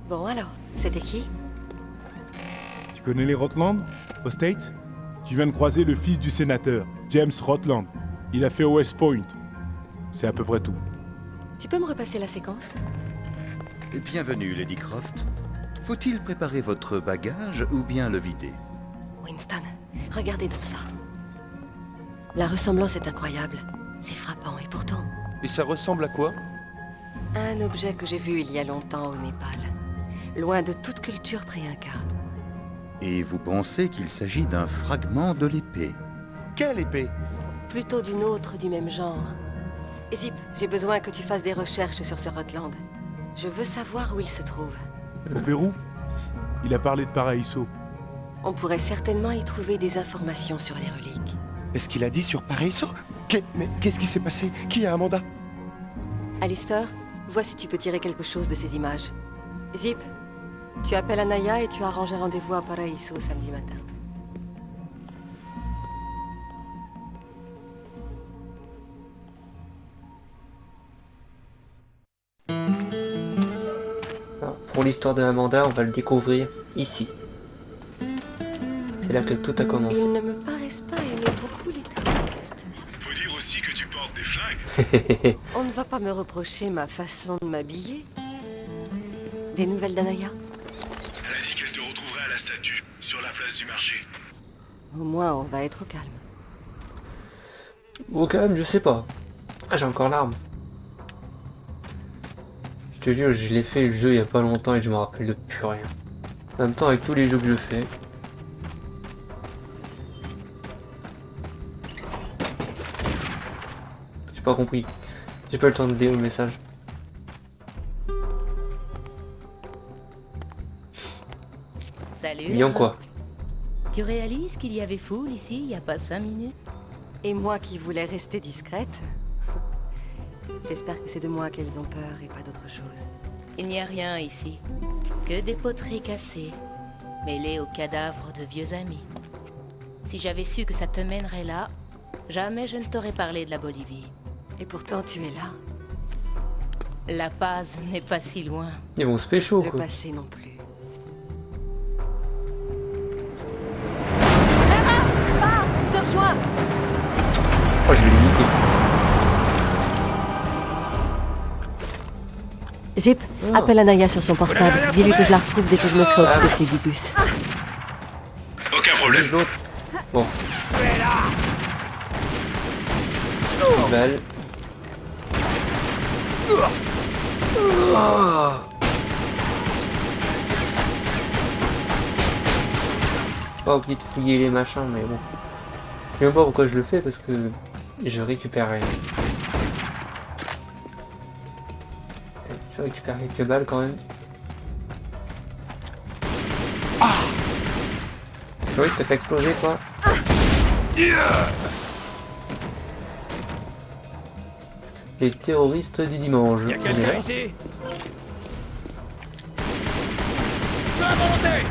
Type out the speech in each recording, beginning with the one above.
Bon alors, c'était qui? Tu connais les Rotland, aux States? Tu viens de croiser le fils du sénateur, James Rotland. Il a fait West Point. C'est à peu près tout. Tu peux me repasser la séquence? Bienvenue, Lady Croft. Faut-il préparer votre bagage ou bien le vider? Winston, regardez donc ça. La ressemblance est incroyable. C'est frappant et pourtant... Et ça ressemble à quoi? Un objet que j'ai vu il y a longtemps au Népal. Loin de toute culture pré-inca. Et vous pensez qu'il s'agit d'un fragment de l'épée? Quelle épée? Plutôt d'une autre du même genre. Zip, j'ai besoin que tu fasses des recherches sur ce Rotland. Je veux savoir où il se trouve. Au Pérou? Il a parlé de Paraíso. On pourrait certainement y trouver des informations sur les reliques. Est-ce qu'il a dit sur Paraíso? Mais qu'est-ce qui s'est passé? Qui a un mandat? Alistair, vois si tu peux tirer quelque chose de ces images. Zip, tu appelles Anaya et tu arranges un rendez-vous à Paraíso samedi matin. Alors, pour l'histoire de Amanda, on va le découvrir ici. C'est là que tout a commencé. Ils ne me paraissent pas aimer beaucoup les touristes. Faut dire aussi que tu portes des flingues. On ne va pas me reprocher ma façon de m'habiller. Des nouvelles d'Anaya? Elle a dit qu'elle te retrouverait à la statue, sur la place du marché. Au moins, on va être au calme. Bon, quand même, je sais pas. Ah, j'ai encore l'arme. Je te jure, je l'ai fait le jeu il y a pas longtemps et je me rappelle de plus rien. En même temps, avec tous les jeux que je fais. J'ai pas compris. J'ai pas le temps de lire le message. Salut. Bien quoi. Tu réalises qu'il y avait foule ici il y a pas 5 minutes? Et moi qui voulais rester discrète. J'espère que c'est de moi qu'elles ont peur et pas d'autre chose. Il n'y a rien ici. Que des poteries cassées, mêlées aux cadavres de vieux amis. Si j'avais su que ça te mènerait là, jamais je ne t'aurais parlé de la Bolivie. Et pourtant, tu es là. La Paz n'est pas si loin. Ils vont se pécho Le quoi. passé non plus. Je te rejoins! Oh, je vais les niquer. Zip, Ah. appelle Anaya sur son portable. Dis-lui que je la retrouve dès que je me serai occupé du bus. Aucun Problème. L'autre. Bon. Une balle. Pas oublié de fouiller les machins, mais bon. Je sais même pas pourquoi je le fais parce que je récupère rien. Je récupère quelques balles quand même. Oui, t'as fait exploser quoi. Les terroristes du dimanche. On est là. ici? Sur la volonté!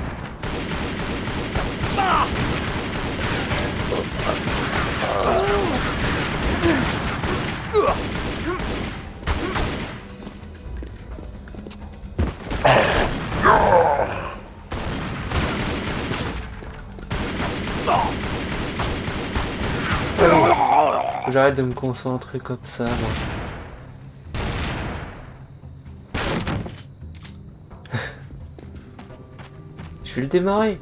Faut que j'arrête de me concentrer comme ça, moi. Je vais le démarrer.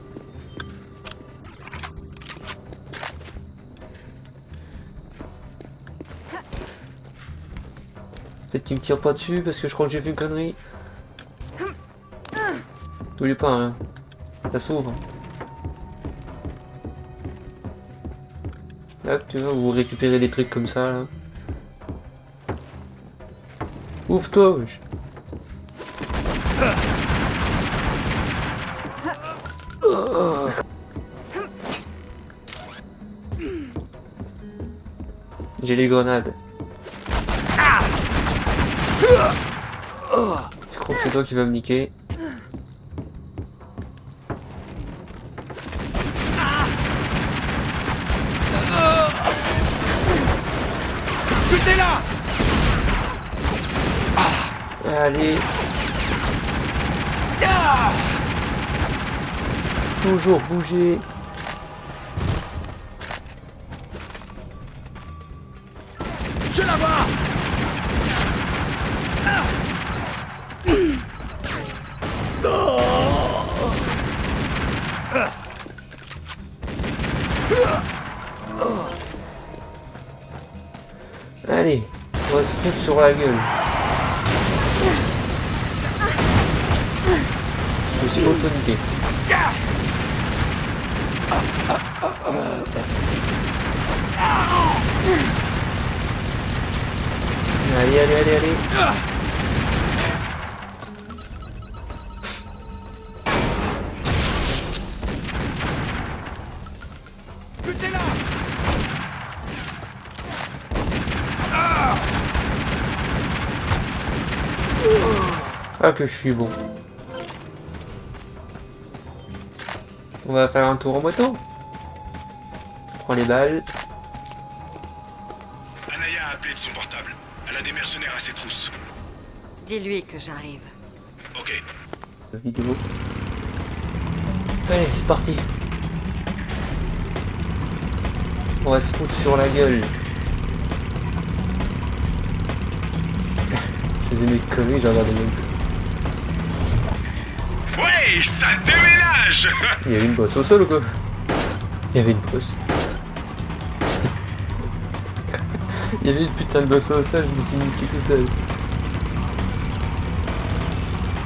Peut-être qu'il me tire pas dessus parce que je crois que j'ai fait une connerie. N'oubliez pas, hein. Ça s'ouvre. Hop, tu vois, vous récupérez des trucs comme ça, là. Ouvre-toi, wesh. J'ai les grenades. Je crois que c'est toi qui vas me niquer. Écoutez-la! Allez. Toujours bouger. Je la vois. Allez, on va se foutre sur la gueule. Je suis auto-niqué. Allez, allez, allez, allez. Butez-la. Ah que je suis bon. On va faire un tour en moto. Prends les balles. Anaya a appelé de son portable. Elle a des mercenaires à ses trousses. Dis-lui que j'arrive. Ok. Vidéo. Allez, c'est parti. On va se foutre sur la gueule. Je faisais mes conneries, j'ai regardé même plus. Ouais, ça déménage. Il y avait une bosse au sol ou quoi? Il y avait une bosse. Il y avait une putain de bosse au sol, je me suis niqué tout seul.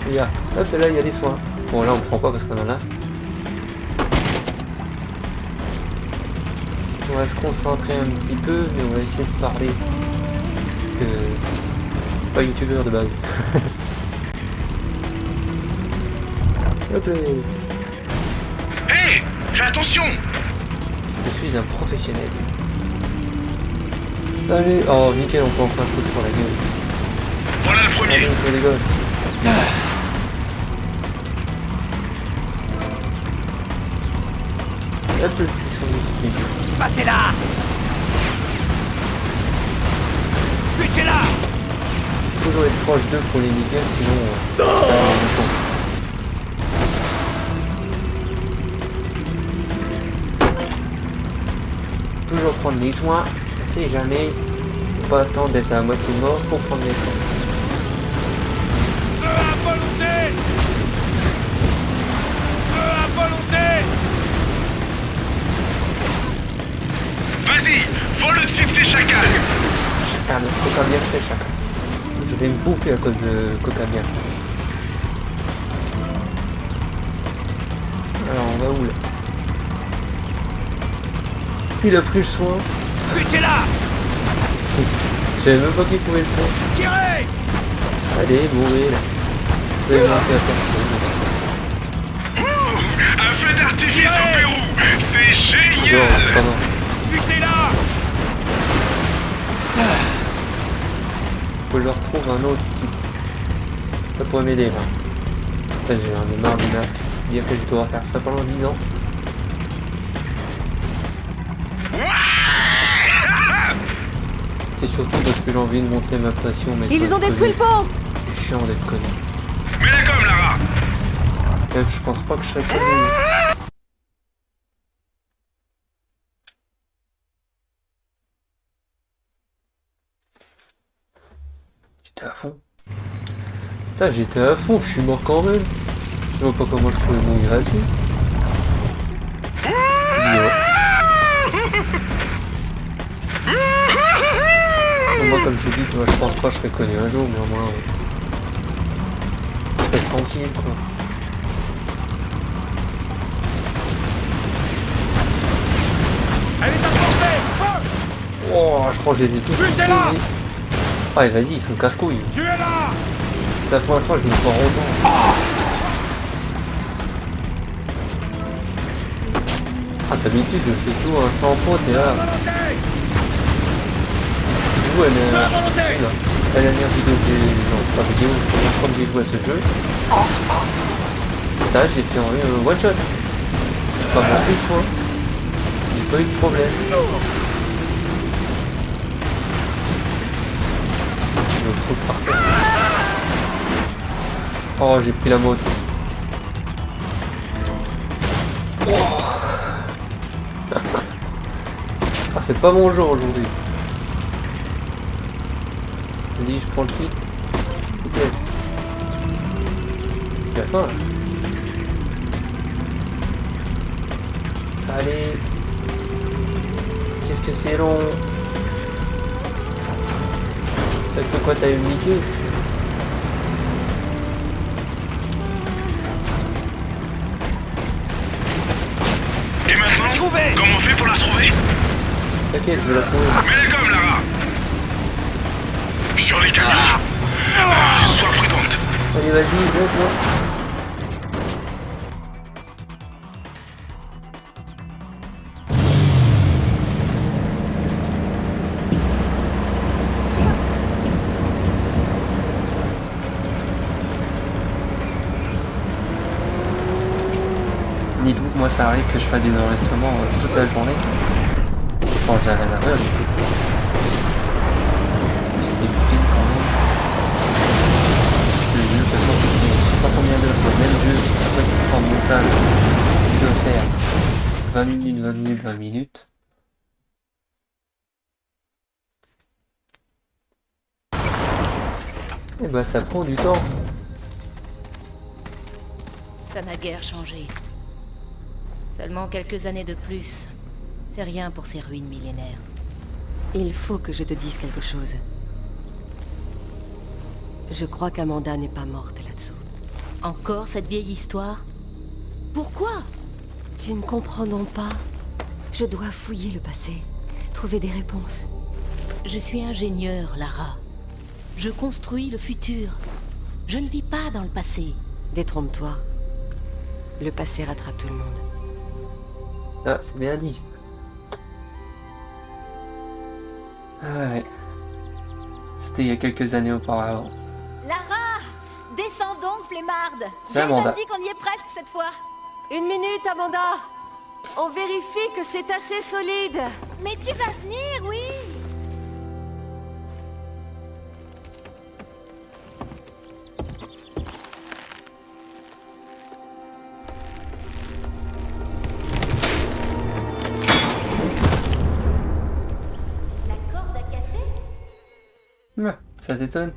Regarde, hop là il y a des soins. Bon là on prend pas parce qu'on en a. On va se concentrer un petit peu, mais on va essayer de parler. Parce que... pas youtubeur de base. Hop là. Hé, fais attention. Je suis un professionnel. Allez, oh nickel, on peut enfin foutre sur la gueule. Voilà le Allez, premier. je rigole. Hop, je suis sur le petit. Battez-la. Butez-la. Toujours être proche d'eux pour les niquer, sinon... toujours prendre les soins, on sait jamais. Faut pas attendre d'être à moitié mort pour prendre les soins. Feu à volonté. Feu à volonté. Vas-y, vole au-dessus de ces chacals. Ah, le coca bien fait chaque. Je vais me bouffer à cause de coca bien. Alors on va où là? Il a pris le soin. Butez-la. Je savais même pas qu'il pouvait le faire. Tirez. Allez, bourrez là. Vous avez manqué à personne. Un feu d'artifice au Pérou. C'est Non, génial. pardon. Butez-la. Faut que je retrouve un autre qui... Ça pourrait m'aider là. Putain, j'ai un marre du masque. Dire que je dois faire ça pendant 10 ans. C'est surtout parce que j'ai envie de montrer ma passion, mais Ils ça, ont détruit le pont! c'est chiant d'être connu. Mets la gomme, Lara. Même je pense pas que je serais connu. J'étais à fond. Putain, j'étais à fond, je suis mort quand même. Je vois pas comment je pouvais mourir là-dessus. Moi, comme je dis, tu vois, je pense pas que je serais connu un jour, mais au moins, je serais tranquille, quoi. Elle est à portée. Oh, je crois que je les ai tous Butez-la. tués. Ah, vas-y, ils sont casse-couilles. Tuez-la. C'est la première fois que je me prends autant. Ah, d'habitude, je fais tout hein, sans faute, et là, Volonté. du coup, Feu à volonté. la dernière vidéo que j'ai... Non, pas vidéo, la première fois que j'ai joué à ce jeu, ça, je l'ai fait en one shot. J'ai pas mort une fois. J'ai pas eu de problème. Je me fous par terre. Oh, j'ai pris la moto. c'est pas mon jour aujourd'hui. Vas-y, je prends le kit. Ok. C'est la fin là. Allez. Qu'est-ce que c'est long. T'as fait quoi, t'as eu le Mickey? Et maintenant, comment on fait pour la retrouver? T'inquiète, je vais la trouver. Mets les gommes, Lara. Sur les canards. Sois prudente. Allez, vas-y, go. Dites-vous que moi ça arrive que je fasse des enregistrements toute la journée. Bon, j'ai rien à faire du coup. C'est des films quand même. Le jeu, de toute façon, je sais pas combien d'heures sur le même jeu. Après, tu prends le montage, tu dois faire 20 minutes, 20 minutes. Et bah ça prend du temps. Ça n'a guère changé. Seulement quelques années de plus. C'est rien pour ces ruines millénaires. Il faut que je te dise quelque chose. Je crois qu'Amanda n'est pas morte là-dessous. Encore cette vieille histoire? Pourquoi? Tu ne comprends donc pas? Je dois fouiller le passé, trouver des réponses. Je suis ingénieur, Lara. Je construis le futur. Je ne vis pas dans le passé. Détrompe-toi. Le passé rattrape tout le monde. Ah, c'est bien dit. Ah ouais. C'était il y a quelques années auparavant. Lara! Descends donc, flemmarde! C'est Amanda. Jason dit qu'on y est presque cette fois. Une minute, Amanda. On vérifie que c'est assez solide. Mais tu vas venir, oui! La corde a cassé? Ça t'étonne?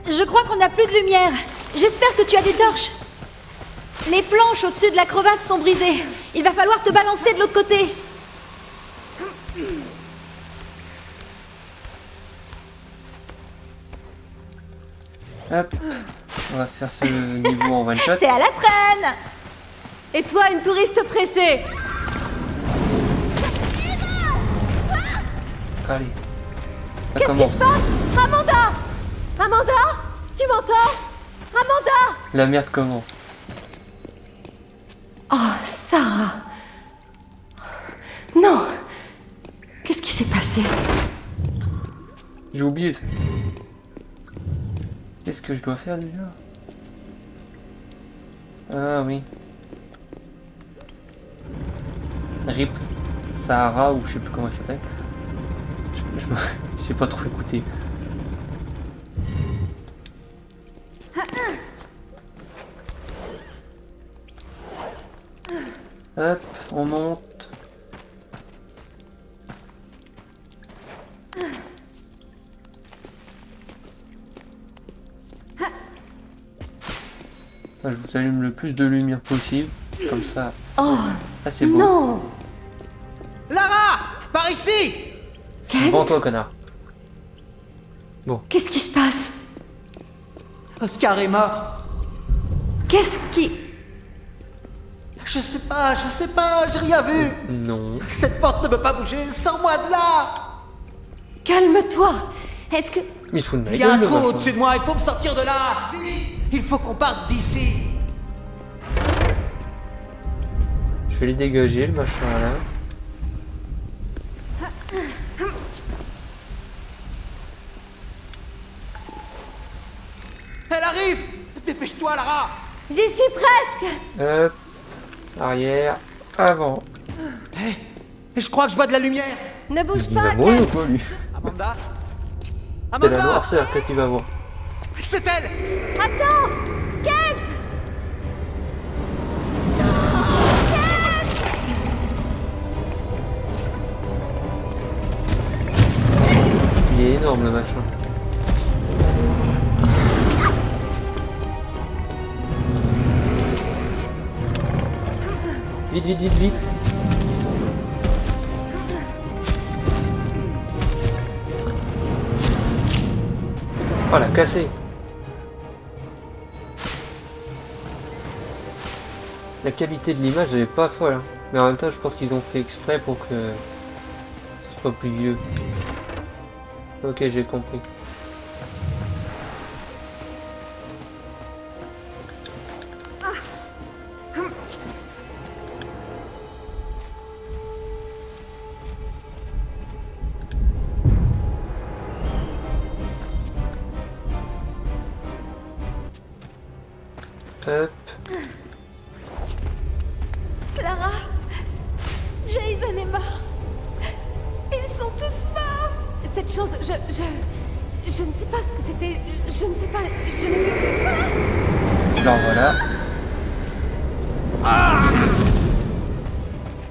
Je crois qu'on n'a plus de lumière. J'espère que tu as des torches. Les planches au-dessus de la crevasse sont brisées. Il va falloir te balancer de l'autre côté. Hop, on va faire ce niveau en one shot. T'es à la traîne! Et toi, une touriste pressée? Allez. Ça Qu'est-ce qui commence. se passe? Amanda! Amanda? Tu m'entends? Amanda! La merde commence. Oh, Sarah! Non! Qu'est-ce qui s'est passé? J'ai oublié ça. Qu'est-ce que je dois faire déjà? Ah oui. RIP Sahara ou je sais plus comment ça s'appelle. J'ai pas trop écouté. Hop, on monte. Je vous allume le plus de lumière possible, comme ça. Oh, Ah, c'est beau. non! Lara! Par ici! Kent? Devant toi, connard. Qu'est-ce qui se passe? Oscar est mort. Qu'est-ce qui... Je sais pas, j'ai rien vu. Non. Cette porte ne peut pas bouger, sors-moi de là! Calme-toi! Est-ce que... Il se fout de ma Il y a un gueule, le trou machin. au-dessus de moi, il faut me sortir de là! Il faut qu'on parte d'ici! Je vais les dégager, le machin là. Elle arrive! Dépêche-toi, Lara! J'y suis presque! Hop. Arrière. Avant. Et je crois que je vois de la lumière! Ne bouge Il va pas, mourir ou Kent! quoi, lui? Amanda? C'est la Amanda! noirceur que tu vas voir. C'est elle! Attends! Kent! énorme le machin. Vite, vite, vite, vite. Oh la cassé. La qualité de l'image elle est pas folle hein. Mais en même temps je pense qu'ils ont fait exprès pour que ce soit plus vieux. Ok j'ai compris. Hop. Clara, Jason est mort. Ils sont tous morts. Cette chose, je ne sais pas ce que c'était. Je ne sais pas. Je n'ai vu que... Alors voilà.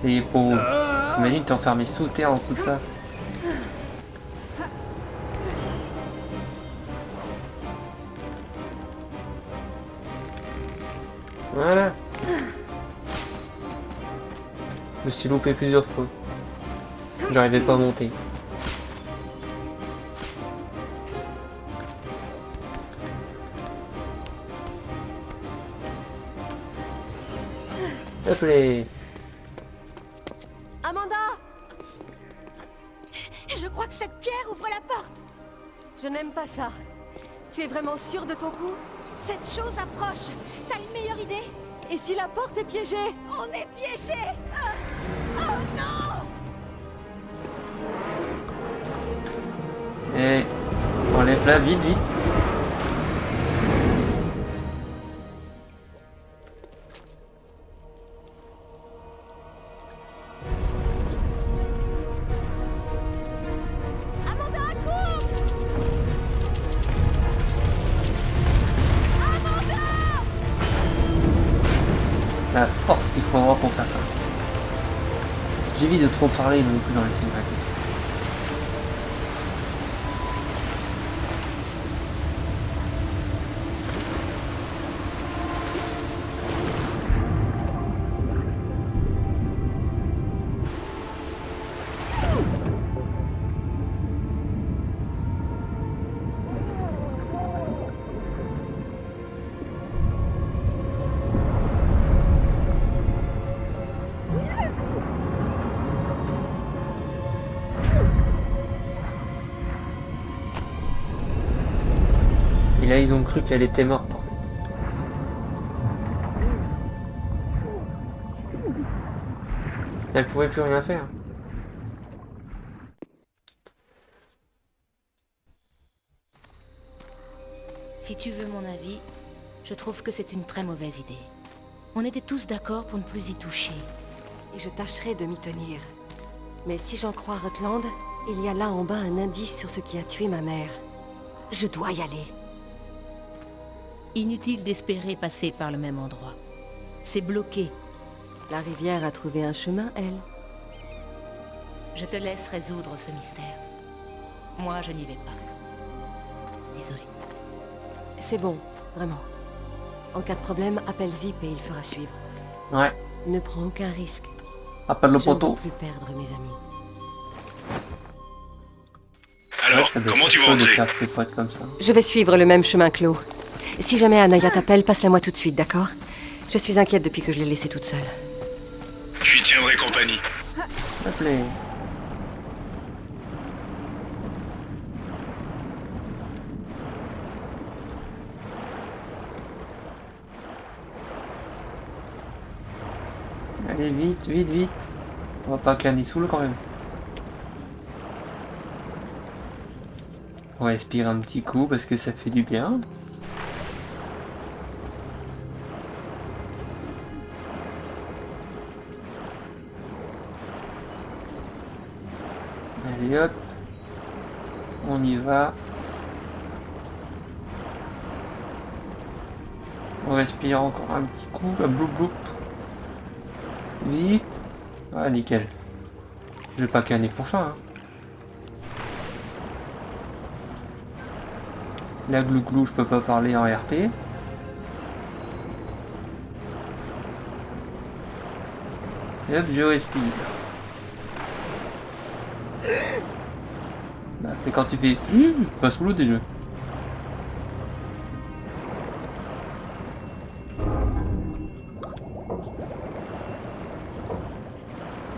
Les pauvres. T'imagines t'es enfermé sous terre en tout ça. Voilà. Je me suis loupé plusieurs fois. J'arrivais pas à monter. Hop les. Amanda! Je crois que cette pierre ouvre la porte. Je n'aime pas ça. Tu es vraiment sûre de ton coup? Cette chose approche. T'as une meilleure idée? Et si la porte est piégée? On est piégés. Oh non! Et enlève-la vite, vite. Amanda, cours! Amanda! La force qu'il faut avoir pour faire ça. J'évite de trop parler non plus dans les cinématiques. Et là ils ont cru qu'elle était morte en fait. Elle pouvait plus rien faire. Si tu veux mon avis, je trouve que c'est une très mauvaise idée. On était tous d'accord pour ne plus y toucher. Et je tâcherai de m'y tenir. Mais si j'en crois Rutland, il y a là en bas un indice sur ce qui a tué ma mère. Je dois y aller. Inutile d'espérer passer par le même endroit. C'est bloqué. La rivière a trouvé un chemin, elle. Je te laisse résoudre ce mystère. Moi, je n'y vais pas. Désolée. C'est bon, vraiment. En cas de problème, appelle Zip et il fera suivre. Ouais. Ne prends aucun risque. Appelle le Je ne poteau. veux plus perdre mes amis. Alors, Ça doit comment être tu vas chaud de entrer? perdre ses potes comme ça. Je vais suivre le même chemin que l'eau. Si jamais Anaya t'appelle, passe-la-moi tout de suite, d'accord? Je suis inquiète depuis que je l'ai laissée toute seule. Je lui tiendrai compagnie. Hop les. Allez, vite, vite, vite. On va pas canner sous l'eau quand même. On respire un petit coup parce que ça fait du bien. Allez hop. On y va. On respire encore un petit coup. Bloup bloup. Vite. Ah nickel. Je vais pas canner pour ça. Hein. La glouglou, je peux pas parler en RP. Et hop, je respire. Bah, mais quand tu fais... Pas sous l'eau déjà.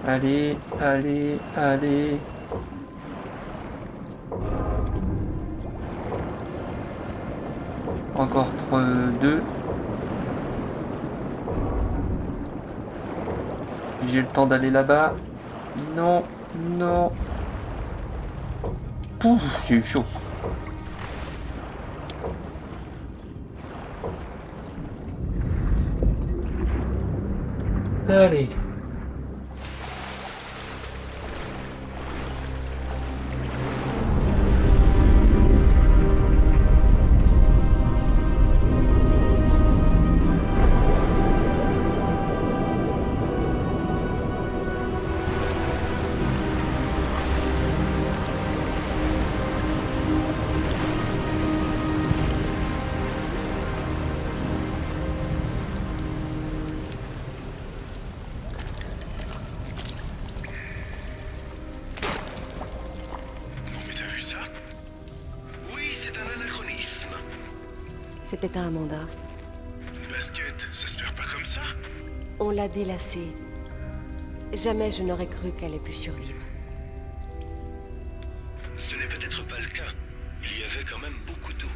Allez, allez, allez. Encore 2. J'ai le temps d'aller là-bas. Non, non. Pouf, j'ai eu chaud. Allez. C'était à Amanda. Une basket, ça se perd pas comme ça? On l'a délassée. Jamais je n'aurais cru qu'elle ait pu survivre. Ce n'est peut-être pas le cas. Il y avait quand même beaucoup d'eau.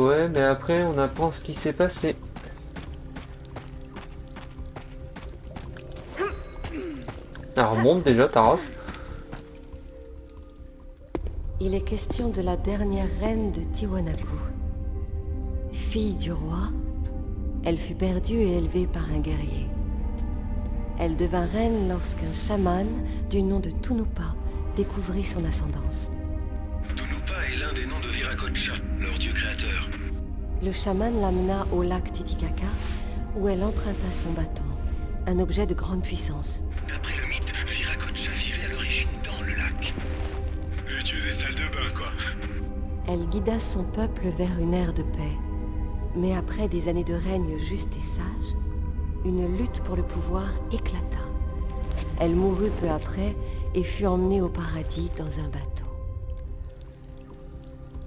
Ouais, mais après, on apprend ce qui s'est passé. Alors, remonte déjà, Taros. Il est question de la dernière reine de Tiwanaku. Fille du roi, elle fut perdue et élevée par un guerrier. Elle devint reine lorsqu'un chaman du nom de Tunupa découvrit son ascendance. Tunupa est l'un des noms de Viracocha, leur dieu créateur. Le chaman l'amena au lac Titicaca, où elle emprunta son bâton, un objet de grande puissance. D'après le mythe, Viracocha vivait à l'origine dans le lac. Le dieu des salles de bain, quoi. Elle guida son peuple vers une ère de paix. Mais après des années de règne juste et sage, une lutte pour le pouvoir éclata. Elle mourut peu après et fut emmenée au paradis dans un bateau.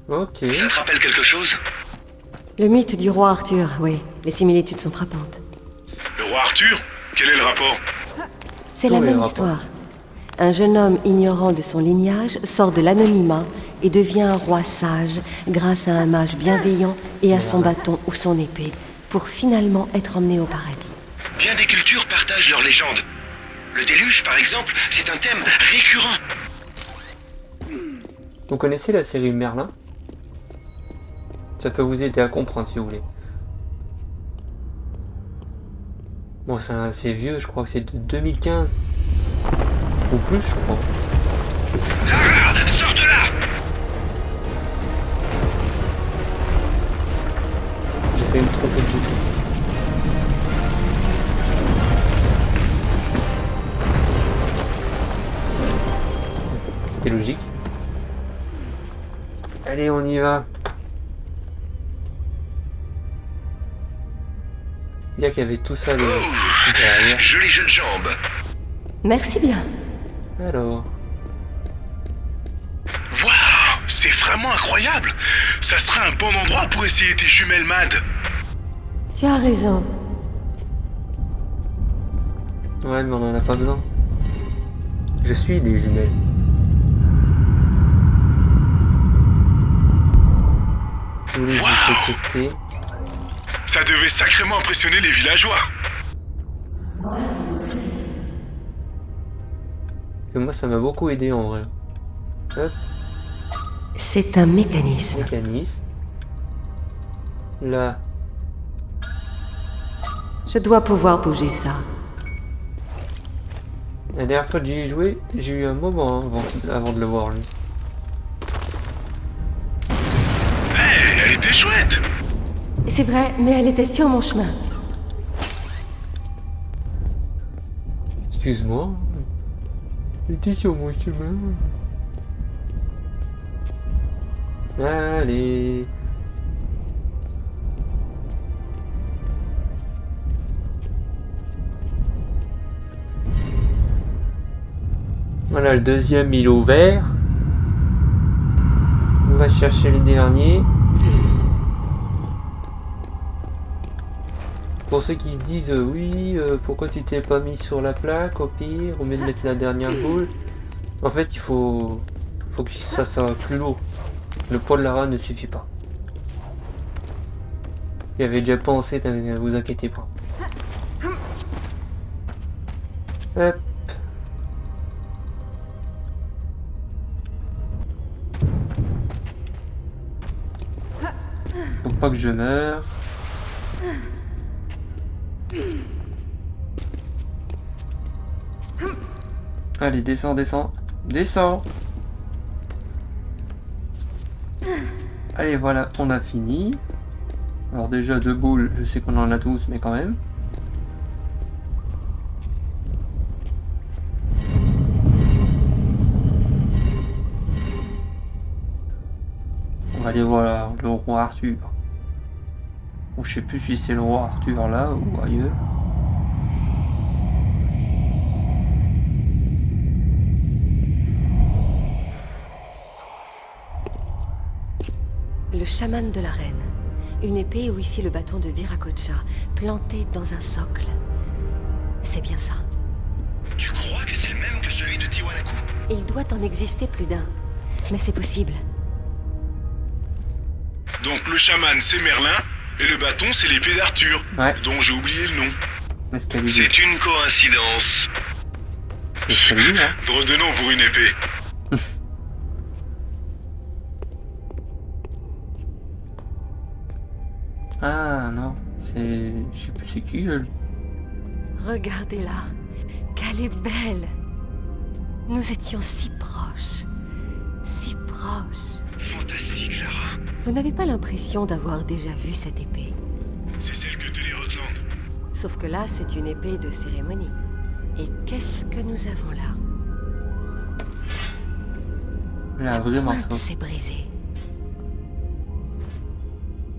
Ok. Ça te rappelle quelque chose? Le mythe du roi Arthur, oui. Les similitudes sont frappantes. Le roi Arthur? Quel est le rapport? C'est Tous la les même rapports. histoire. Un jeune homme ignorant de son lignage sort de l'anonymat et devient un roi sage grâce à un mage bienveillant et à son bâton ou son épée, pour finalement être emmené au paradis. Bien des cultures partagent leurs légendes. Le déluge, par exemple, c'est un thème récurrent. Vous connaissez la série Merlin? Ça peut vous aider à comprendre si vous voulez. Bon, c'est assez vieux, je crois que c'est de 2015. Ou plus, je crois. Lara, sors de là! J'ai fait une trompe de bouton. C'était logique. Allez, on y va. Il y a qu'il y avait tout ça derrière. Jolies jeunes jambes. Merci bien. Alors, Waouh, c'est vraiment incroyable. Ça serait un bon endroit pour essayer tes jumelles MAD. Tu as raison. ouais, mais on en a pas besoin. Je suis des jumelles. Je voulais juste le tester. Ça devait sacrément impressionner les villageois. Et moi, ça m'a beaucoup aidé en vrai. Hop, C'est un mécanisme. mécanisme. Là, Je dois pouvoir bouger ça. la dernière fois que j'y ai joué, j'ai eu un moment hein, avant de le voir lui. Hey, elle était chouette. C'est vrai, mais elle était sur mon chemin. Excuse-moi. J'étais sur mon chemin. Allez. Voilà, le deuxième il est ouvert. On va chercher les derniers. Pour ceux qui se disent oui, pourquoi tu t'es pas mis sur la plaque au pire, au lieu de mettre la dernière boule. En fait, il faut que ça soit plus lourd. Le poids de la rame ne suffit pas. J'y avais déjà pensé, ne vous inquiétez pas. Hop. Faut pas que je meure. Allez, descends, descends. Descends. Allez, voilà, on a fini. Alors déjà, 2 boules, je sais qu'on en a tous, mais quand même. On va aller voir le roi Arthur. Ou je sais plus si c'est le roi Arthur là ou ailleurs. Le chaman de la reine. Une épée ou ici le bâton de Viracocha, planté dans un socle. C'est bien ça. Tu crois que c'est le même que celui de Tiwanaku? Il doit en exister plus d'un. Mais c'est possible. Donc le chaman c'est Merlin, et le bâton c'est l'épée d'Arthur, Ouais. dont j'ai oublié le nom. Excalibur. C'est une coïncidence. Excalibur, hein. Drôle de nom pour une épée. Ah non, c'est... je sais plus c'est qui elle. Regardez-la. Qu'elle est belle. Nous étions si proches. Si proches. Fantastique, Lara. Vous n'avez pas l'impression d'avoir déjà vu cette épée? C'est celle que tenait Rotland. Sauf que là, c'est une épée de cérémonie. Et qu'est-ce que nous avons là? Elle a un vrai Pointe morceau. s'est brisée.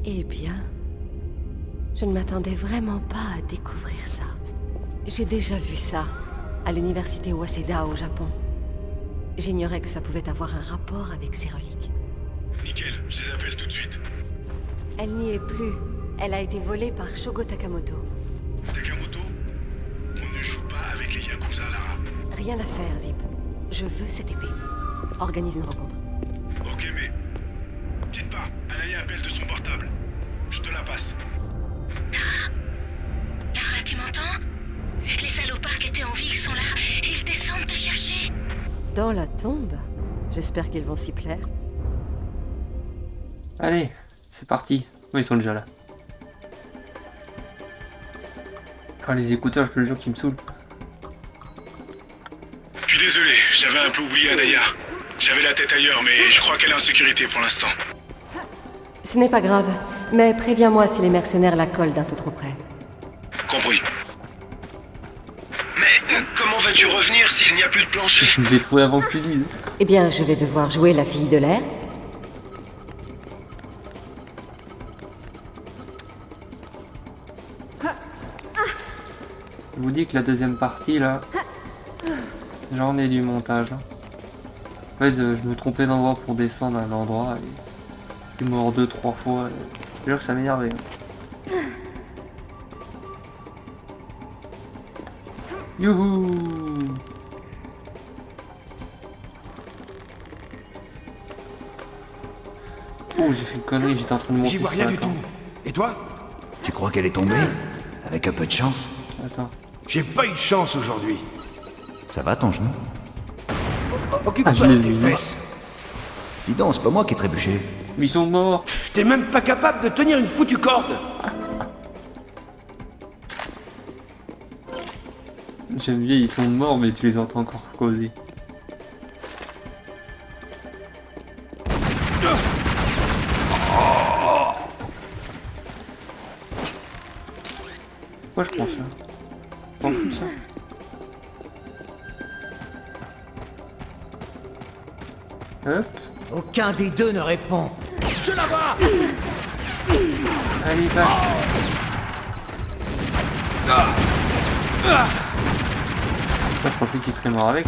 Eh bien, je ne m'attendais vraiment pas à découvrir ça. J'ai déjà vu ça à l'université Waseda au Japon. J'ignorais que ça pouvait avoir un rapport avec ces reliques. Nickel, je les appelle tout de suite. Elle n'y est plus. Elle a été volée par Shogo Takamoto. Takamoto, on ne joue pas avec les Yakuza, Lara. Rien à faire, Zip. Je veux cette épée. Organise une rencontre. Ok, mais... Dites pas, Alaya appelle de son portable. Je te la passe. Lara, tu m'entends? Les salopards qui étaient en ville sont là. Ils descendent te chercher. Dans la tombe? J'espère qu'ils vont s'y plaire. Allez, c'est parti. Oui, ils sont déjà là. Ah, les écouteurs, je te le jure, qui me saoulent. Je suis désolé, j'avais un peu oublié Alaya. J'avais la tête ailleurs, mais je crois qu'elle est en sécurité pour l'instant. Ce n'est pas grave, mais préviens-moi si les mercenaires la collent d'un peu trop près. Compris. Mais comment vas-tu revenir s'il n'y a plus de plancher? Je l'ai trouvé avant que tu dises. Eh bien, je vais devoir jouer la fille de l'air. Je vous dis que la deuxième partie, là, j'en ai du montage. Hein. En fait, je me trompais d'endroit pour descendre à un endroit et je suis mort 2-3 fois. Je te jure que ça m'énervait. Youhou! Oh, j'ai fait une connerie, j'étais en train de monter. J'y vois sur rien la du tente. tout. Et toi? Tu crois qu'elle est tombée? Avec un peu de chance. Attends. J'ai pas eu de chance aujourd'hui. Ça va ton genou? Occupe-toi Ah, je l'ai de tes vu. fesses. Dis donc, c'est pas moi qui ai trébuché. Mais ils sont morts! T'es même pas capable de tenir une foutue corde. J'aime bien, ils sont morts, mais tu les entends encore causer. Pourquoi je prends ça? Je m'en fous de ça. Hop. Aucun des deux ne répond. Je la vois. Allez, va. Je pensais qu'il serait mort avec.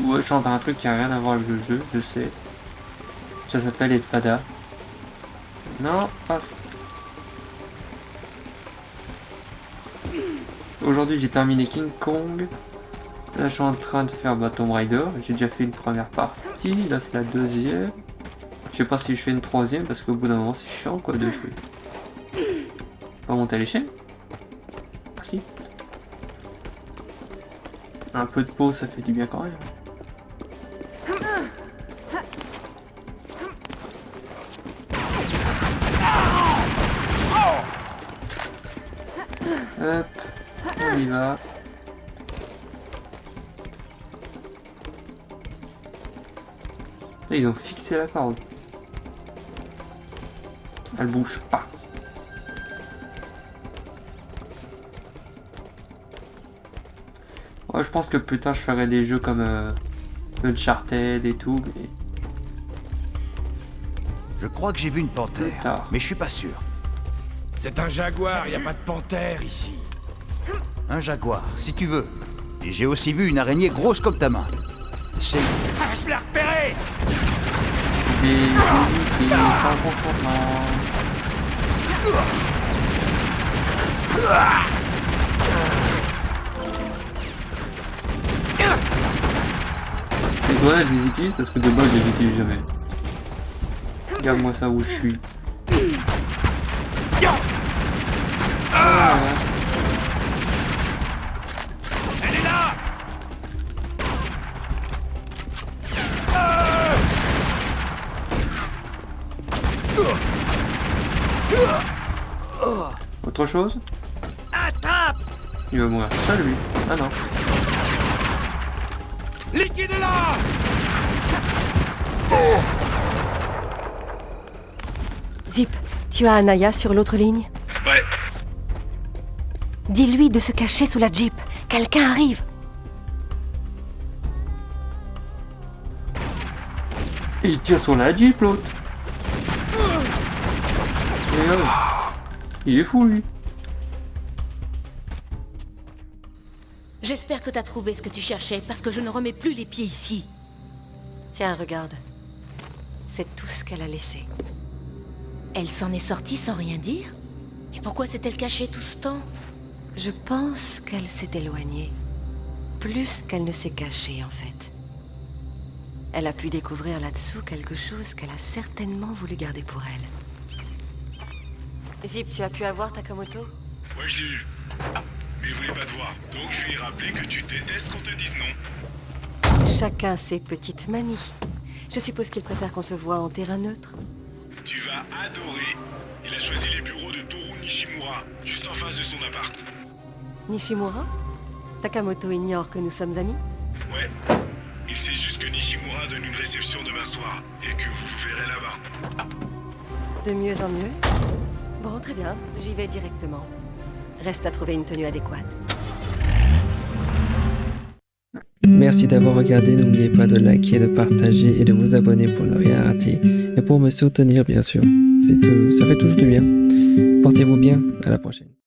Ouais, je chante un truc qui a rien à voir avec le jeu, je sais. Ça s'appelle Espada. Non, pas. Aujourd'hui j'ai terminé King Kong. Là je suis en train de faire Tomb Raider. J'ai déjà fait une première partie, là c'est la deuxième. Je sais pas si je fais une troisième parce qu'au bout d'un moment c'est chiant quoi de jouer. Pas monter à l'échelle. Si. Un peu de pause ça fait du bien quand même. Hop, on y va. Là, ils ont fixé la corde. Elle bouge pas. Ouais, je pense que plus tard je ferai des jeux comme Uncharted et tout, mais... Je crois que j'ai vu une panthère, mais je suis pas sûr. C'est un jaguar, y a pas de panthère ici. Un jaguar, si tu veux. Et j'ai aussi vu une araignée grosse comme ta main. C'est... Ah, je l'ai repéré. Des sans consentement. Les grenades, je les utilise parce que de base, je les utilise jamais. Regarde-moi ça où je suis. Elle est là. Autre chose? Attrape. Il va mourir. Ça lui. Ah non. Liquide-la. Zip, tu as Anaya sur l'autre ligne? Ouais. Dis-lui de se cacher sous la Jeep. Quelqu'un arrive. Et il tire sur la Jeep l'autre. Et il est fou lui. J'espère que t'as trouvé ce que tu cherchais, parce que je ne remets plus les pieds ici. Tiens, regarde. C'est tout ce qu'elle a laissé. Elle s'en est sortie sans rien dire? Et pourquoi s'est-elle cachée tout ce temps? Je pense qu'elle s'est éloignée. Plus qu'elle ne s'est cachée, en fait. Elle a pu découvrir là-dessous quelque chose qu'elle a certainement voulu garder pour elle. Zip, tu as pu avoir Takamoto? Ouais, je l'ai eu. Mais il voulait pas te voir. Donc je lui ai rappelé que tu détestes qu'on te dise non. Chacun ses petites manies. Je suppose qu'il préfère qu'on se voit en terrain neutre. Tu vas adorer. Il a choisi les bureaux de Toru Nishimura, juste en face de son appart. Nishimura? Takamoto ignore que nous sommes amis? Ouais. Il sait juste que Nishimura donne une réception demain soir, et que vous vous verrez là-bas. De mieux en mieux. Bon, très bien, j'y vais directement. Reste à trouver une tenue adéquate. Merci d'avoir regardé, n'oubliez pas de liker, de partager et de vous abonner pour ne rien rater. Et pour me soutenir bien sûr, ça fait toujours du bien. Portez-vous bien, à la prochaine.